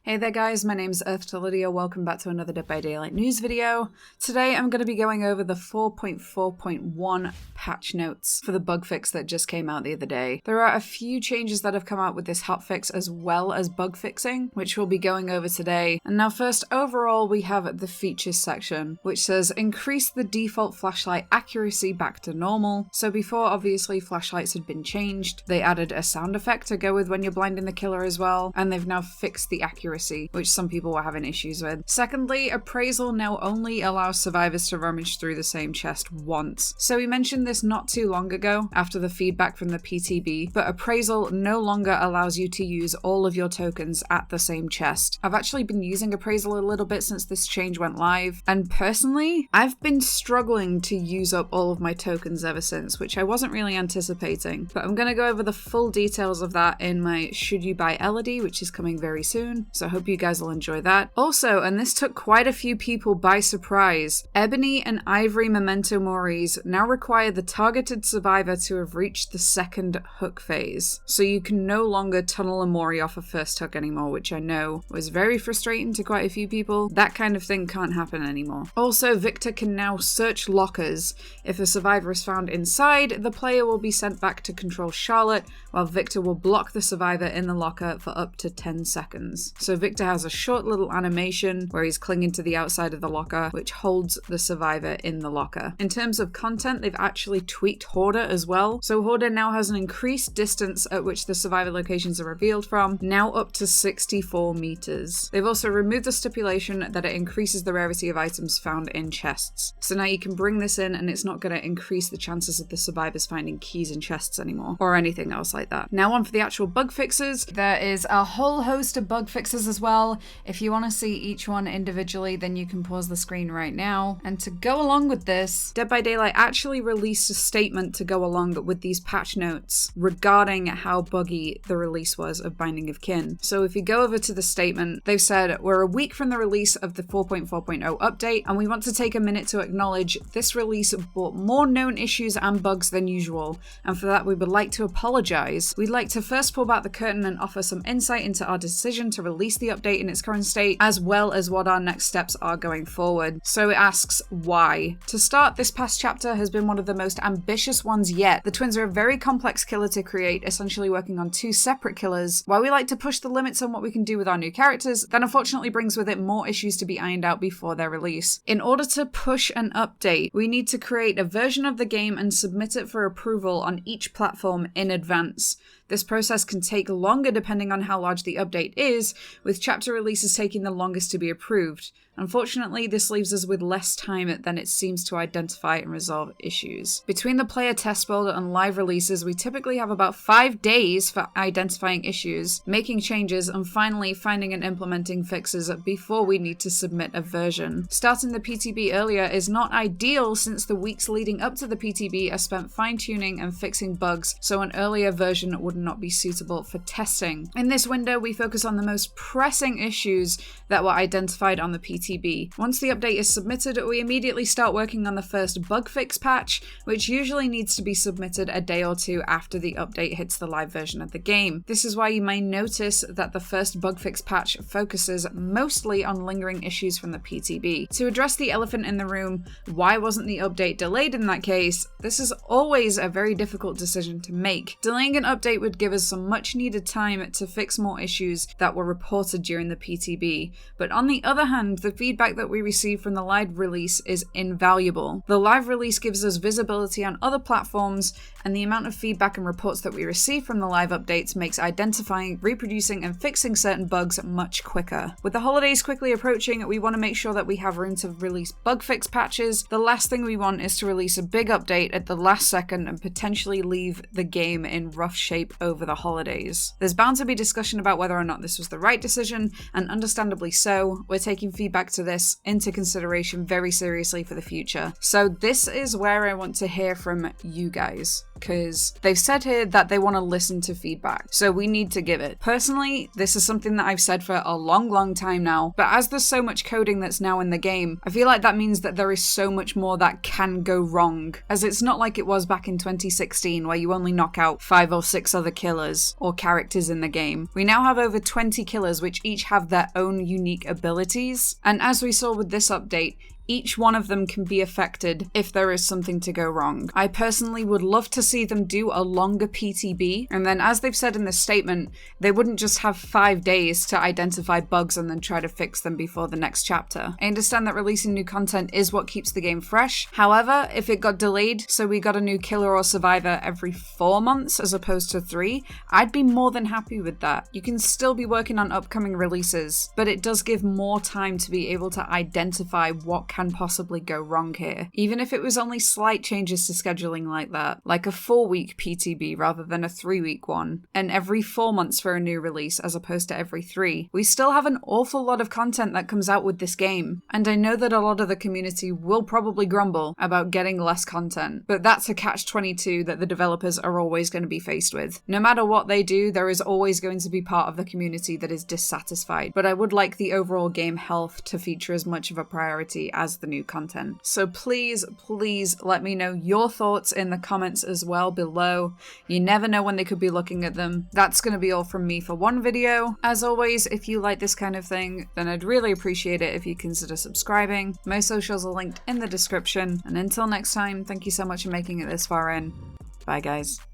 Hey there guys, my name's EarthToLydia, welcome back to another Dead by Daylight news video. Today I'm going to be going over the 4.4.1 patch notes for the bug fix that just came out the other day. There are a few changes that have come out with this hotfix as well as bug fixing, which we'll be going over today. And now first, overall we have the features section, which says increase the default flashlight accuracy back to normal. So before, obviously, flashlights had been changed. They added a sound effect to go with when you're blinding the killer as well, and they've now fixed the accuracy, which some people were having issues with. Secondly, appraisal now only allows survivors to rummage through the same chest once. So we mentioned this not too long ago after the feedback from the PTB, but appraisal no longer allows you to use all of your tokens at the same chest. I've actually been using appraisal a little bit since this change went live, and personally, I've been struggling to use up all of my tokens ever since, which I wasn't really anticipating. But I'm going to go over the full details of that in my Should You Buy Elodie, which is coming very soon. So I hope you guys will enjoy that. Also, and this took quite a few people by surprise, Ebony and Ivory Memento Moris now require the targeted survivor to have reached the second hook phase. So you can no longer tunnel a Mori off a first hook anymore, which I know was very frustrating to quite a few people. That kind of thing can't happen anymore. Also, Victor can now search lockers. If a survivor is found inside, the player will be sent back to control Charlotte, while Victor will block the survivor in the locker for up to 10 seconds. So Victor has a short little animation where he's clinging to the outside of the locker, which holds the survivor in the locker. In terms of content, they've actually tweaked Hoarder as well. So Hoarder now has an increased distance at which the survivor locations are revealed from, now up to 64 meters. They've also removed the stipulation that it increases the rarity of items found in chests. So now you can bring this in and it's not going to increase the chances of the survivors finding keys in chests anymore, or anything else like that. Now on for the actual bug fixes. There is a whole host of bug fixes as well. If you want to see each one individually, then you can pause the screen right now. And to go along with this, Dead by Daylight actually released a statement to go along with these patch notes regarding how buggy the release was of Binding of Kin. So if you go over to the statement, they've said, we're a week from the release of the 4.4.0 update, and we want to take a minute to acknowledge this release brought more known issues and bugs than usual, and for that we would like to apologize. We'd like to first pull back the curtain and offer some insight into our decision to release the update in its current state, as well as what our next steps are going forward. So it asks why. To start, this past chapter has been one of the most ambitious ones yet. The twins are a very complex killer to create, essentially working on two separate killers. While we like to push the limits on what we can do with our new characters, that unfortunately brings with it more issues to be ironed out before their release. In order to push an update, we need to create a version of the game and submit it for approval on each platform in advance. This process can take longer depending on how large the update is, with chapter releases taking the longest to be approved. Unfortunately, this leaves us with less time than it seems to identify and resolve issues. Between the player test builder and live releases, we typically have about 5 days for identifying issues, making changes, and finally finding and implementing fixes before we need to submit a version. Starting the PTB earlier is not ideal since the weeks leading up to the PTB are spent fine-tuning and fixing bugs, so an earlier version would not be suitable for testing. In this window, we focus on the most pressing issues that were identified on the PTB. Once the update is submitted, we immediately start working on the first bug fix patch, which usually needs to be submitted a day or two after the update hits the live version of the game. This is why you may notice that the first bug fix patch focuses mostly on lingering issues from the PTB. To address the elephant in the room, why wasn't the update delayed in that case? This is always a very difficult decision to make. Delaying an update would give us some much needed time to fix more issues that were reported during the PTB. But on the other hand, the feedback that we receive from the live release is invaluable. The live release gives us visibility on other platforms, and the amount of feedback and reports that we receive from the live updates makes identifying, reproducing, and fixing certain bugs much quicker. With the holidays quickly approaching, we want to make sure that we have room to release bug fix patches. The last thing we want is to release a big update at the last second and potentially leave the game in rough shape over the holidays. There's bound to be discussion about whether or not this was the right decision, and understandably so. We're taking feedback to this into consideration very seriously for the future. So this is where I want to hear from you guys. because they've said here that they want to listen to feedback, so we need to give it. Personally, this is something that I've said for a long time now, but as there's so much coding that's now in the game, I feel like that means that there is so much more that can go wrong, as it's not like it was back in 2016 where you only knock out 5 or 6 other killers or characters in the game. We now have over 20 killers which each have their own unique abilities, and as we saw with this update, each one of them can be affected if there is something to go wrong. I personally would love to see them do a longer PTB, and then as they've said in this statement, they wouldn't just have 5 days to identify bugs and then try to fix them before the next chapter. I understand that releasing new content is what keeps the game fresh. However, if it got delayed, so we got a new killer or survivor every 4 months as opposed to 3, I'd be more than happy with that. You can still be working on upcoming releases, but it does give more time to be able to identify what can possibly go wrong here. Even if it was only slight changes to scheduling like that, like a 4-week PTB rather than a 3-week one, and every 4 months for a new release as opposed to every 3, we still have an awful lot of content that comes out with this game, and I know that a lot of the community will probably grumble about getting less content, but that's a catch-22 that the developers are always going to be faced with. No matter what they do, there is always going to be part of the community that is dissatisfied, but I would like the overall game health to feature as much of a priority as the new content. So please let me know your thoughts in the comments as well below. You never know when they could be looking at them. That's going to be all from me for one video. As always, if you like this kind of thing, then I'd really appreciate it if you consider subscribing. My socials are linked in the description, and until next time, thank you so much for making it this far in. Bye guys.